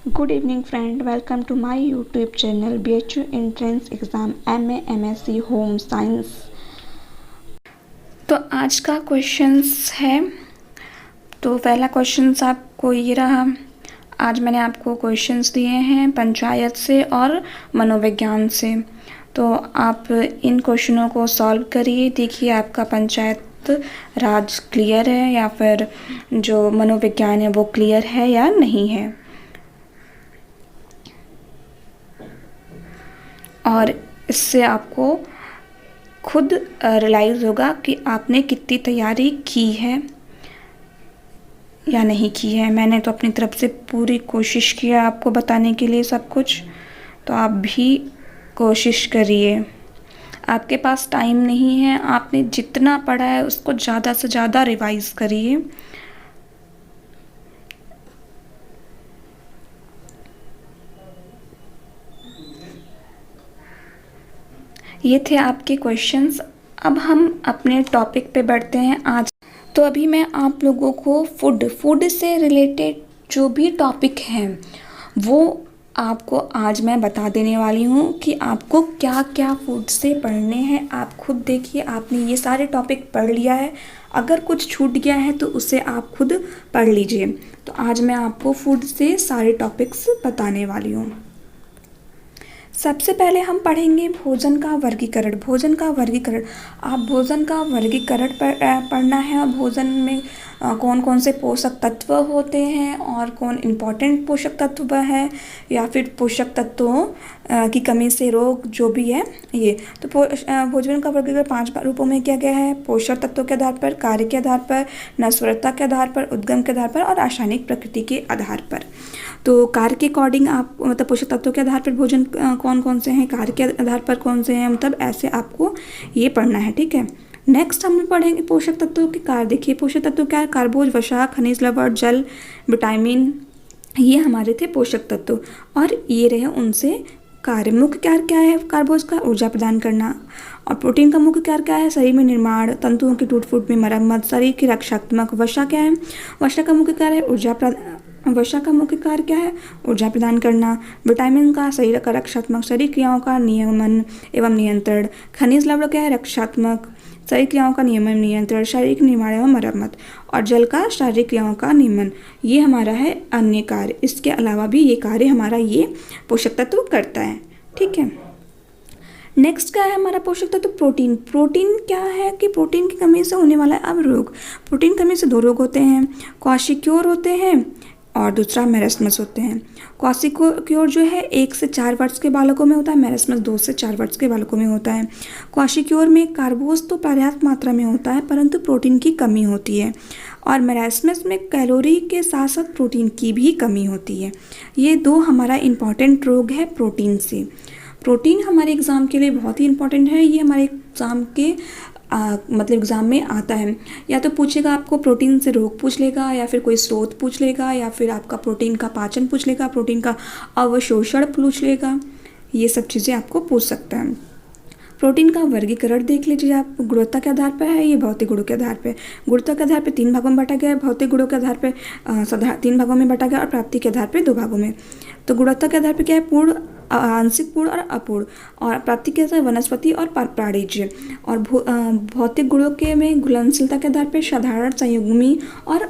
Good evening friend, welcome to my YouTube channel BHU Entrance Exam MA MSc Home Science। तो आज का questions है। तो पहला क्वेश्चंस आपको ये रहा। आज मैंने आपको क्वेश्चंस दिए हैं पंचायत से और मनोविज्ञान से। तो आप इन क्वेश्चनों को सॉल्व करिए। देखिए आपका पंचायत राज क्लियर है या फिर जो मनोविज्ञान है वो क्लियर है या नहीं है। और इससे आपको खुद रियलाइज़ होगा कि आपने कितनी तैयारी की है या नहीं की है। मैंने तो अपनी तरफ से पूरी कोशिश किया आपको बताने के लिए सब कुछ, तो आप भी कोशिश करिए। आपके पास टाइम नहीं है, आपने जितना पढ़ा है उसको ज़्यादा से ज़्यादा रिवाइज़ करिए। ये थे आपके क्वेश्चंस। अब हम अपने टॉपिक पे बढ़ते हैं आज। तो अभी मैं आप लोगों को फूड से रिलेटेड जो भी टॉपिक हैं वो आपको आज मैं बता देने वाली हूँ कि आपको क्या क्या फूड से पढ़ने हैं। आप खुद देखिए, आपने ये सारे टॉपिक पढ़ लिया है। अगर कुछ छूट गया है तो उसे आप खुद पढ़ लीजिए। तो आज मैं आपको फूड से सारे टॉपिक्स बताने वाली हूँ। सबसे पहले हम पढ़ेंगे भोजन का वर्गीकरण। भोजन का वर्गीकरण, आप भोजन का वर्गीकरण पढ़ना है। और भोजन में कौन कौन से पोषक तत्व होते हैं और कौन इम्पोर्टेंट पोषक तत्व है या फिर पोषक तत्वों की कमी से रोग जो भी है ये। तो भोजन का वर्गीकरण 5 रूपों में किया गया है। पोषक तत्वों के आधार पर, कार्य के आधार पर, नश्वरता के आधार पर, उद्गम के आधार पर और रासायनिक प्रकृति के आधार पर। तो कार्य के अकॉर्डिंग आप मतलब पोषक तत्वों के आधार पर भोजन कौन कौन से हैं, कार्य के आधार पर कौन से हैं, मतलब ऐसे आपको ये पढ़ना है, ठीक है। नेक्स्ट हम पढ़ेंगे पोषक तत्वों के कार्य। देखिए पोषक तत्व क्या है? कार्बोज, वसा, खनिज लवण, जल, विटामिन, ये हमारे थे पोषक तत्व। और ये रहे उनसे कार्य। मुख्य कार्य क्या है कार्बोज का? ऊर्जा प्रदान करना। और प्रोटीन का मुख्य कार्य क्या है? शरीर में निर्माण, तंतुओं की टूट फूट में मरम्मत, शरीर की रक्षात्मक। वसा क्या है? वसा का मुख्य कार्य है वसा का मुख्य कार्य क्या है? ऊर्जा प्रदान करना। विटामिन का शरीर का रक्षात्मक, शरीर क्रियाओं का नियमन एवं नियंत्रण। खनिज लवण क्या है? रक्षात्मक, शरीर क्रियाओं का नियमन नियंत्रण, शारीरिक निर्माण एवं मरम्मत। और जल का शारीरिक क्रियाओं का नियमन। ये हमारा है अन्य कार्य। इसके अलावा भी ये कार्य हमारा ये पोषक तत्व करता है, ठीक है। नेक्स्ट क्या है हमारा पोषक तत्व? प्रोटीन। प्रोटीन क्या है कि प्रोटीन की कमी से होने वाला है अब रोग। प्रोटीन की कमी से 2 रोग होते हैं, क्वाशिक्योर होते हैं और दूसरा मेरेस्मस होते हैं। क्वाशिक्योर जो है 1 से 4 वर्ष के बालकों में होता है, मेरेस्मस 2 से 4 वर्ष के बालकों में होता है। क्वाशिक्योर में कार्बोज तो पर्याप्त मात्रा में होता है परंतु प्रोटीन की कमी होती है। और मेरेस्मस में कैलोरी के साथ साथ प्रोटीन की भी कमी होती है। ये 2 हमारा इम्पॉर्टेंट रोग है प्रोटीन से। प्रोटीन हमारे एग्ज़ाम के लिए बहुत ही इम्पॉर्टेंट है। ये हमारे एग्ज़ाम के मतलब एग्ज़ाम में आता है। या तो पूछेगा आपको प्रोटीन से रोग पूछ लेगा, या फिर कोई स्रोत पूछ लेगा, या फिर आपका प्रोटीन का पाचन पूछ लेगा, प्रोटीन का अवशोषण पूछ लेगा। ये सब चीज़ें आपको पूछ सकता है। प्रोटीन का वर्गीकरण देख लीजिए आप। गुणवत्ता के आधार पर है, ये भौतिक गुणों के आधार पर। गुणवत्ता के आधार पर 3 भागों में बांटा गया है, भौतिक गुणों के आधार पर 3 भागों में बांटा गया और प्राप्ति के आधार पर 2 भागों में। तो गुणवत्ता के आधार पर क्या है? पूर्ण, आंशिक पूर्ण और अपूर्ण। और प्राप्ति के आधार वनस्पति और प्राणिज। और भौतिक गुणों के में घुलनशीलता के आधार पर साधारण, संयुग्मी और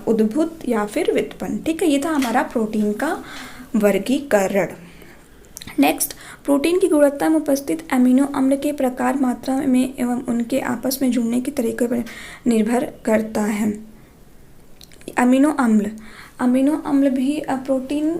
उद्भूत या फिर व्युत्पन्न, ठीक है। ये था हमारा प्रोटीन का वर्गीकरण। नेक्स्ट, प्रोटीन की गुणवत्ता में उपस्थित अमीनो अम्ल के प्रकार, मात्रा में एवं उनके आपस में जुड़ने के तरीके पर निर्भर करता है। अमीनो अम्ल भी प्रोटीन,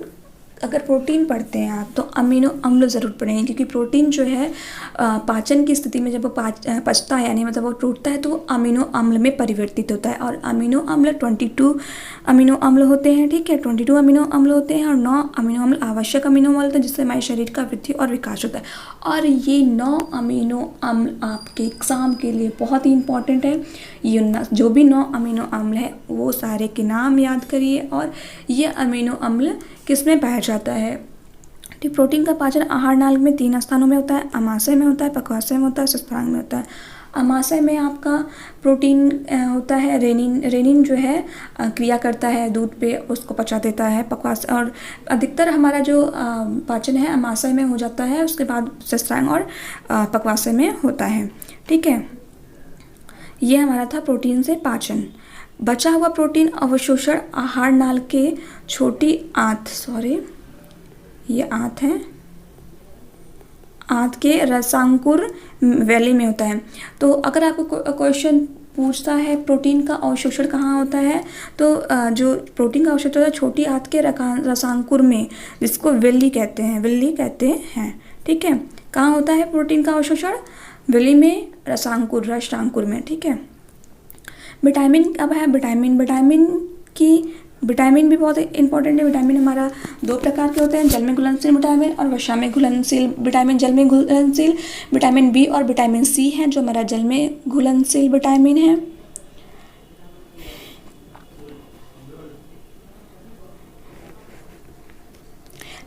अगर प्रोटीन पढ़ते हैं आप तो अमीनो अम्ल ज़रूर पढ़ेंगे, क्योंकि प्रोटीन जो है पाचन की स्थिति में जब वो पचता है यानी मतलब वो टूटता है तो वो अमीनो अम्ल में परिवर्तित होता है। और अमीनो अम्ल 22 अमीनो अम्ल होते हैं, ठीक है। 22 अमीनो अम्ल होते हैं और 9 अमीनो अम्ल आवश्यक अमीनो अम्ल होते हैं जिससे हमारे शरीर का वृद्धि और विकास होता है। और ये 9 अमीनो अम्ल आपके एग्ज़ाम के लिए बहुत ही इंपॉर्टेंट है। ये जो भी 9 अमीनो अम्ल है वो सारे के नाम याद करिए। और ये अमीनो अम्ल किस में पाया जाता है? प्रोटीन का पाचन आहार नाल में 3 स्थानों में होता है, अमाशय में होता है, पक्वाशय में होता है, सुषुप्तांग में होता है। अमाशय में आपका प्रोटीन होता है, रेनिन। रेनिन जो है क्रिया करता है दूध पे, उसको पचा देता है पक्वाशय। और अधिकतर हमारा जो पाचन है अमाशय में हो जाता है, उसके बाद जस्त्रांग और पक्वाशय में होता है। ठीक है, ये हमारा था प्रोटीन से पाचन। बचा हुआ प्रोटीन अवशोषण आहार नाल के छोटी आंत, ये आंत है, आंत के रसांकुर वैली में होता है। तो अगर आपको क्वेश्चन पूछता है प्रोटीन का अवशोषण कहाँ होता है, तो जो प्रोटीन का अवशोषण होता है छोटी आंत के रसांकुर में, जिसको विल्ली कहते हैं। ठीक है, कहाँ होता है प्रोटीन का अवशोषण? विल्ली में, रसांकुर में। ठीक है, विटामिन अब है विटामिन भी बहुत इंपॉर्टेंट है। विटामिन हमारा 2 प्रकार के होते हैं, जल में घुलनशील विटामिन और वसा में घुलनशील विटामिन। जल में घुलनशील विटामिन बी और विटामिन सी है, जो हमारा जल में घुलनशील विटामिन है।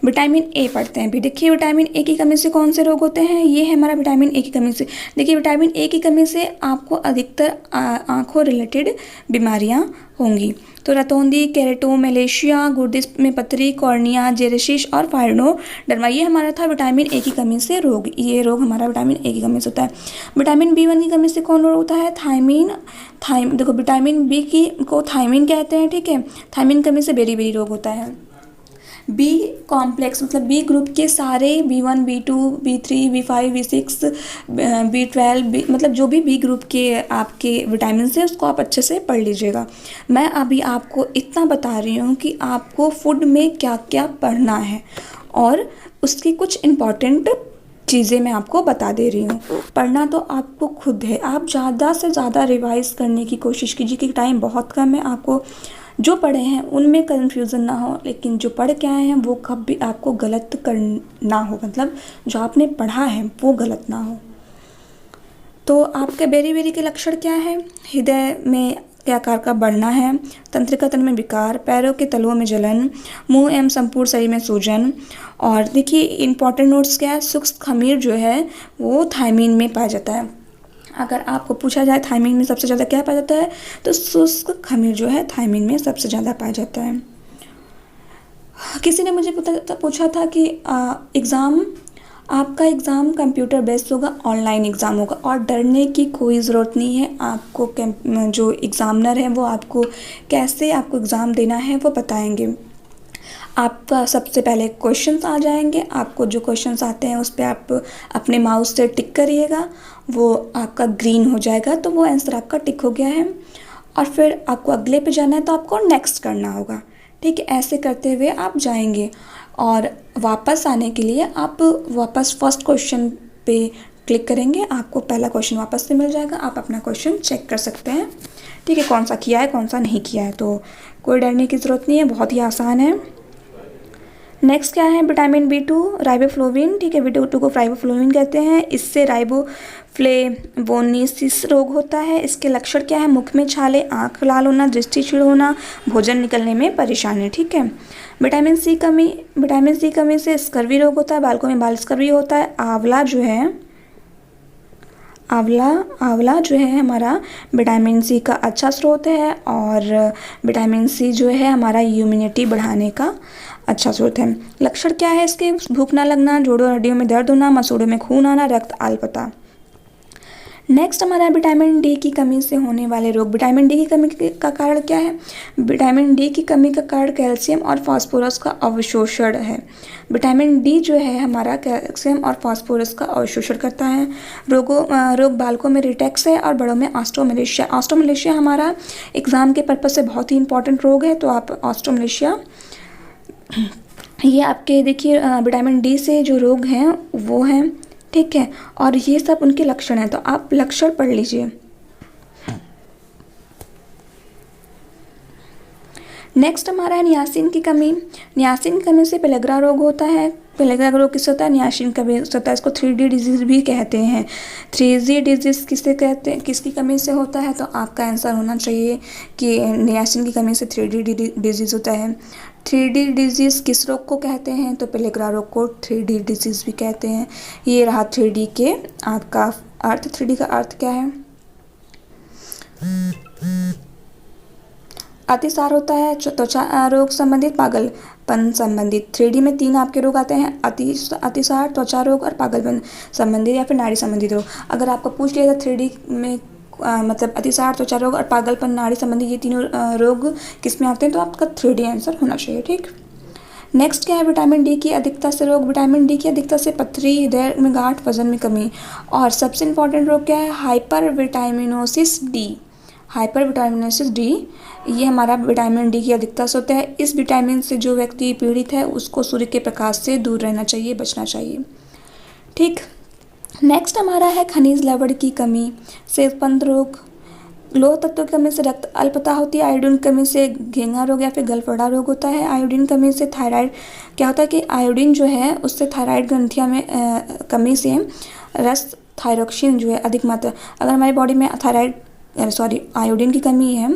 विटामिन ए पढ़ते हैं भी। देखिए विटामिन ए की कमी से कौन से रोग होते हैं? ये है हमारा विटामिन ए की कमी से। देखिए विटामिन ए की कमी से आपको अधिकतर आँखों रिलेटेड बीमारियां होंगी। तो रतौंधी, केरेटोमैलेशिया, गुर्दे में पथरी, कॉर्निया, जेरेसिस और फाइब्रोडर्मा, ये हमारा था विटामिन ए की कमी से रोग। ये रोग हमारा विटामिन ए की कमी से होता है। विटामिन बी1 की कमी से कौन रोग होता है? देखो विटामिन बी को थायमीन कहते हैं। ठीक है, थायमीन कमी से बेरी रोग होता है। बी कॉम्प्लेक्स मतलब बी ग्रुप के सारे B1, B2, B3, B5, B6, B12 मतलब जो भी बी ग्रुप के आपके विटामिन है उसको आप अच्छे से पढ़ लीजिएगा। मैं अभी आपको इतना बता रही हूँ कि आपको फूड में क्या क्या पढ़ना है और उसकी कुछ इम्पॉर्टेंट चीज़ें मैं आपको बता दे रही हूँ। पढ़ना तो आपको खुद है, आप ज़्यादा से ज़्यादा रिवाइज़ करने की कोशिश कीजिए कि टाइम बहुत कम है। आपको जो पढ़े हैं उनमें कन्फ्यूज़न ना हो, लेकिन जो पढ़ के आए हैं वो कभी आपको गलत करना हो, मतलब जो आपने पढ़ा है वो गलत ना हो। तो आपके बेरी के लक्षण क्या है? हृदय में के आकार का बढ़ना है, तंत्रिका तंत्र में विकार, पैरों के तलुओं में जलन, मुंह एवं संपूर्ण शरीर में सूजन। और देखिए इंपॉर्टेंट नोट्स क्या है? शुष्क खमीर जो है वो थायमीन में पाया जाता है। अगर आपको पूछा जाए थायमीन में सबसे ज़्यादा क्या पाया जाता है, तो शुष्क खमीर जो है थायमीन में सबसे ज़्यादा पाया जाता है। किसी ने मुझे पूछा था कि आपका एग्ज़ाम कंप्यूटर बेस्ड होगा, ऑनलाइन एग्ज़ाम होगा और डरने की कोई ज़रूरत नहीं है। आपको जो एग्ज़ामिनर है वो आपको कैसे आपको एग्ज़ाम देना है वो बताएंगे। आपका सबसे पहले क्वेश्चंस आ जाएंगे, आपको जो क्वेश्चंस आते हैं उस पर आप अपने माउस से टिक करिएगा, वो आपका ग्रीन हो जाएगा तो वो आंसर आपका टिक हो गया है। और फिर आपको अगले पे जाना है तो आपको नेक्स्ट करना होगा। ठीक है, ऐसे करते हुए आप जाएंगे और वापस आने के लिए आप वापस फर्स्ट क्वेश्चन पे क्लिक करेंगे, आपको पहला क्वेश्चन वापस से मिल जाएगा, आप अपना क्वेश्चन चेक कर सकते हैं। ठीक है, कौन सा किया है कौन सा नहीं किया है, तो कोई डरने की ज़रूरत नहीं है, बहुत ही आसान है। नेक्स्ट क्या है? Vitamin B2 riboflavin. ठीक है, B2 को राइबोफ्लोविन कहते हैं। इससे राइबोफ्लेवोनिसिस रोग होता है। इसके लक्षण क्या है? मुख में छाले, आँख लाल होना, दृष्टि क्षीण होना, भोजन निकलने में परेशानी। ठीक है, विटामिन सी कमी से स्कर्वी रोग होता है, बालकों में बाल स्कर्वी होता है। आंवला जो है हमारा विटामिन सी का अच्छा स्रोत है और विटामिन सी जो है हमारा इम्यूनिटी बढ़ाने का अच्छा स्रोत है। लक्षण क्या है इसके? भूख ना लगना, जोड़ों और हड्डियों में दर्द होना, मसूड़ों में खून आना, रक्त अल्पता। नेक्स्ट हमारा विटामिन डी की कमी से होने वाले रोग। विटामिन डी की कमी का कारण क्या है? विटामिन डी की कमी का कारण कैल्शियम और फास्फोरस का अवशोषण है। विटामिन डी जो है हमारा कैल्शियम और फास्फोरस का अवशोषण करता है। रोग बालकों में रिटेक्स है और बड़ों में ऑस्ट्रोमलेशिया। ऑस्ट्रोमलेशिया हमारा एग्जाम के पर्पज से बहुत ही इंपॉर्टेंट रोग है, तो आप ऑस्ट्रोमलेशिया ये आपके देखिए विटामिन डी से जो रोग हैं वो हैं। ठीक है, और ये सब उनके लक्षण हैं, तो आप लक्षण पढ़ लीजिए। नेक्स्ट हमारा है नियासिन की कमी। नियासिन की कमी से पेलेग्रा रोग होता है। पेलेग्रा रोग किससे होता है? नियासिन की कमी से होता है। इसको 3D डिजीज़ भी कहते हैं। 3D डिजीज़ किससे कहते हैं, किसकी कमी से होता है? तो आपका आंसर होना चाहिए कि नियासिन की कमी से 3D डिजीज़ होता है। 3D डिजीज़ किस रोग को कहते हैं? तो पेलेग्रा रोग को 3D डिजीज़ भी कहते हैं। ये रहा 3D के आपका अर्थ, 3D का अर्थ क्या है? अतिसार होता है, त्वचा रोग संबंधित, पागलपन संबंधित। 3D में 3 आपके रोग आते हैं, अतिसार, त्वचा रोग और पागलपन संबंधित या फिर नाड़ी संबंधित रोग। अगर आपको पूछ लिया था 3D में मतलब अतिसार, त्वचा रोग और पागलपन, नाड़ी संबंधी ये तीनों रोग किस में आते हैं, तो आपका 3D आंसर होना चाहिए। ठीक। नेक्स्ट क्या है? विटामिन डी की अधिकता से रोग। विटामिन डी की अधिकता से पथरी, हृदय में गांठ, वजन में कमी। और सबसे इंपॉर्टेंट रोग क्या है? Hyper vitaminosis D. Hyper vitaminosis D, ये हमारा विटामिन डी की अधिकता से होता है। इस विटामिन से जो व्यक्ति पीड़ित है उसको सूर्य के प्रकाश से दूर रहना चाहिए, बचना चाहिए। ठीक। नेक्स्ट हमारा है खनिज लवण की कमी से उत्पन्न रोग। लोह तत्व की कमी से रक्त अल्पता होती है। आयोडीन की कमी से घेंगा रोग या फिर गलफड़ा रोग होता है। आयोडीन कमी से थायराइड, क्या होता है कि आयोडीन जो है उससे थायराइड ग्रंथियाँ में कमी से रस थायरोक्सिन जो है अधिक मात्रा, अगर हमारी बॉडी में आयोडीन की कमी है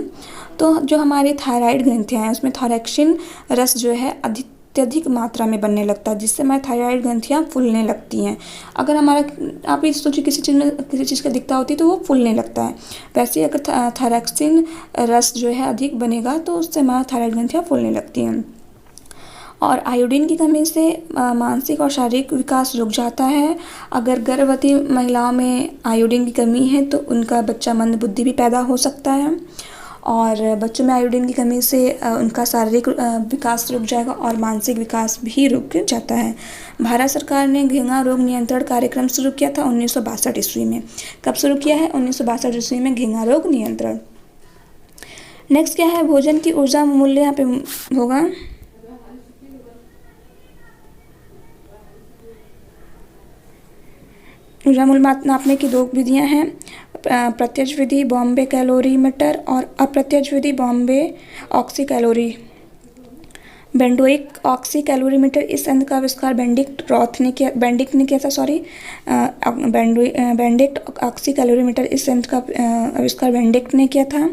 तो जो हमारी थायराइड ग्रंथियाँ हैं उसमें थायरोक्सिन रस जो है अत्यधिक मात्रा में बनने लगता है, जिससे हमारी थायराइड ग्रंथियाँ फूलने लगती हैं। अगर हमारा, आप ये सोचिए किसी चीज़ की दिक्कत होती है तो वो फूलने लगता है, वैसे अगर थायरोक्सिन रस जो है अधिक बनेगा तो उससे हमारा थायराइड ग्रंथियाँ फूलने लगती हैं। और आयोडीन की कमी से मानसिक और शारीरिक विकास रुक जाता है। अगर गर्भवती महिलाओं में आयोडीन की कमी है तो उनका बच्चा मंदबुद्धि भी पैदा हो सकता है। और बच्चों में आयोडीन की कमी से उनका शारीरिक विकास रुक जाएगा और मानसिक विकास भी रुक जाता है। भारत सरकार ने घेंगा रोग नियंत्रण कार्यक्रम शुरू किया था 1962 ईस्वी में। कब शुरू किया है? 1962 ईस्वी में घेंगा रोग नियंत्रण। नेक्स्ट क्या है? भोजन की ऊर्जा मूल्य यहाँ पे होगा। ऊर्जा मूल्य नापने की 2 विधियाँ हैं, प्रत्यक्ष विधि बॉम्बे कैलोरीमीटर और अप्रत्यक्ष विधि बॉम्बे ऑक्सी कैलोरी। बेंडोइक ऑक्सी कैलोरीमीटर, इस यंत्र का आविष्कार बेंडिक्ट ने किया था। बेंडिक्ट ऑक्सी कैलोरीमीटर, इस यंत्र का आविष्कार बेंडिक्ट ने किया था।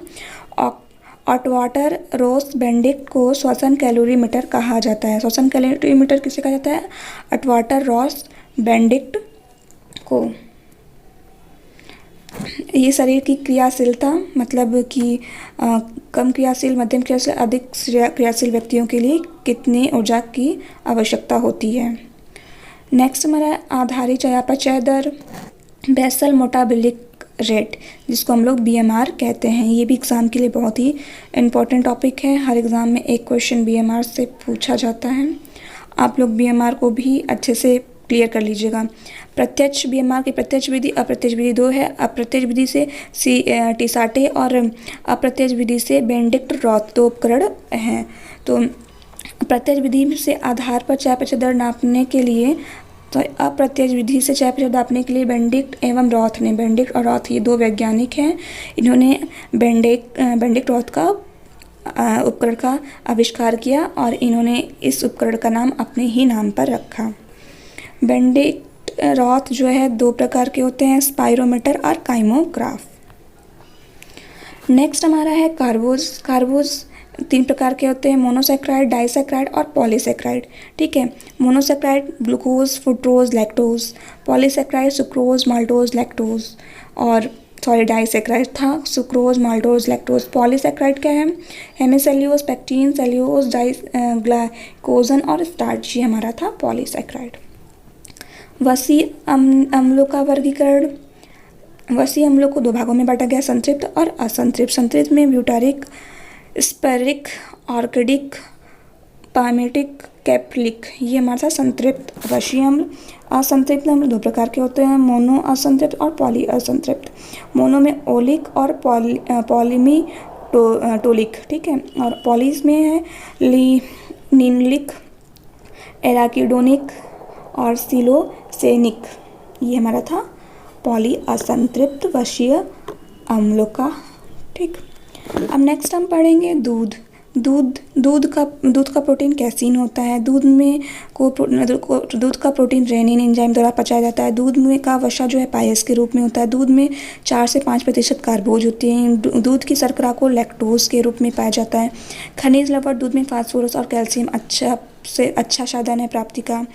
ऑटवाटर रोस बेंडिक्ट को श्वसन कैलोरीमीटर कहा जाता है। श्वसन कैलोरीमीटर किसे कहा जाता है? ऑटवाटर रोस बेंडिक्ट को। ये शरीर की क्रियाशीलता, मतलब कि कम क्रियाशील, मध्यम क्रियाशील, अधिक क्रियाशील व्यक्तियों के लिए कितनी ऊर्जा की आवश्यकता होती है। नेक्स्ट हमारा आधारी चयापचय दर, बेसल मेटाबॉलिक रेट, जिसको हम लोग BMR कहते हैं। ये भी एग्ज़ाम के लिए बहुत ही इम्पोर्टेंट टॉपिक है। हर एग्ज़ाम में एक क्वेश्चन BMR से पूछा जाता है। आप लोग BMR को भी अच्छे से क्लियर कर लीजिएगा। प्रत्यक्ष BMR की प्रत्यक्ष विधि, अप्रत्यक्ष विधि 2 है। अप्रत्यक्ष विधि से टीसाटे और अप्रत्यक्ष विधि से बेंडिक्ट रॉथ 2 उपकरण हैं। तो प्रत्यक्ष विधि से आधार पर चयापचय दर नापने के लिए, तो अप्रत्यक्ष विधि से चयापचय नापने के लिए बेंडिक्ट एवं रॉथ ने, बेंडिक्ट और रॉथ ये 2 वैज्ञानिक हैं, इन्होंने बेंडिक्ट रॉथ का उपकरण का आविष्कार किया और इन्होंने इस उपकरण का नाम अपने ही नाम पर रखा। बेंडिक्ट रॉथ जो है 2 प्रकार के होते हैं, स्पाइरोमीटर और काइमोग्राफ। नेक्स्ट हमारा है कार्बोज। कार्बोज 3 प्रकार के होते हैं, मोनोसैक्राइड, डाइसैक्राइड और पॉलीसैक्राइड। ठीक है। Monosaccharide glucose, fructose, lactose. Polysaccharide sucrose, maltose, lactose. और डाइसैक्राइड था सुक्रोज, माल्टोज, लैक्टोज। पॉलीसैक्राइड क्या है? हेमिसेल्यूलोज, पैक्टिन, सेल्यूलोज, ग्लाइकोजन और स्टार्च, ये हमारा था पॉलीसैक्राइड। वसी अम्लों का वर्गीकरण। वसी अम्लों को 2 भागों में बांटा गया, संतृप्त और असंतृप्त। संतृप्त में ब्यूटारिक, स्पेरिक, ऑर्किडिक, पामेटिक, कैप्रिक, ये हमारा संतृप्त वसी अम्ल। असंतृप्त अम्ल 2 प्रकार के होते हैं, मोनो असंतृप्त और पॉली असंतृप्त। मोनो में ओलिक और पॉलीमी टोलिक। ठीक है। और पॉलीज में है लिनिलिक, एराकिडोनिक और सिलोसेनिक। ये हमारा था पॉली असंतृप्त वसीय अम्लों का। ठीक। अब नेक्स्ट हम पढ़ेंगे दूध। दूध का प्रोटीन कैसीन होता है। दूध का प्रोटीन रेनिन एंजाइम द्वारा पचाया जाता है। दूध में का वसा जो है पायस के रूप में होता है। दूध में 4 से 5% कार्बोज होते हैं। दूध की शर्करा को लैक्टोज के रूप में पाया जाता है। खनिज लवण दूध में फास्फोरस और कैल्शियम अच्छा साधन है प्राप्ति का।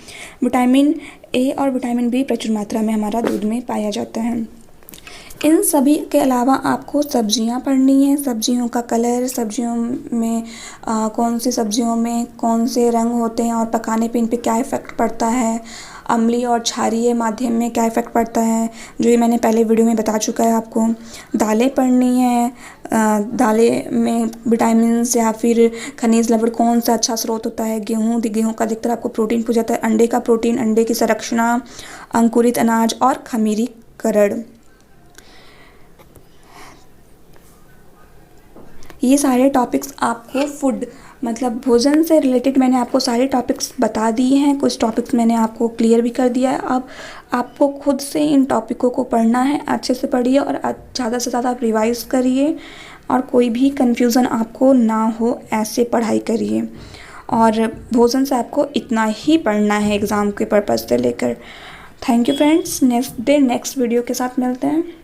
विटामिन A और विटामिन B प्रचुर मात्रा में हमारा दूध में पाया जाता है। इन सभी के अलावा आपको सब्जियां पढ़नी है, सब्जियों का कलर, सब्जियों में कौन सी सब्जियों में कौन से रंग होते हैं और पकाने पे इन पे क्या इफ़ेक्ट पड़ता है, अम्लीय और क्षारीय माध्यम में क्या इफ़ेक्ट पड़ता है, जो ये मैंने पहले वीडियो में बता चुका है आपको। दालें पढ़नी है, दालें में विटामिन्स या फिर खनिज लवण कौन सा अच्छा स्रोत होता है। गेहूँ का अधिकतर आपको प्रोटीन पूछा जाता है। अंडे का प्रोटीन, अंडे की संरचना, अंकुरित अनाज और खमीरीकरण, ये सारे टॉपिक्स आपको फूड मतलब भोजन से रिलेटेड मैंने आपको सारे टॉपिक्स बता दिए हैं। कुछ टॉपिक्स मैंने आपको क्लियर भी कर दिया है। अब आपको खुद से इन टॉपिकों को पढ़ना है, अच्छे से पढ़िए और ज़्यादा से ज़्यादा आप रिवाइज़ करिए और कोई भी कन्फ्यूज़न आपको ना हो, ऐसे पढ़ाई करिए। और भोजन से आपको इतना ही पढ़ना है एग्ज़ाम के पर्पज़ से लेकर। Thank you friends, next video के साथ मिलते हैं।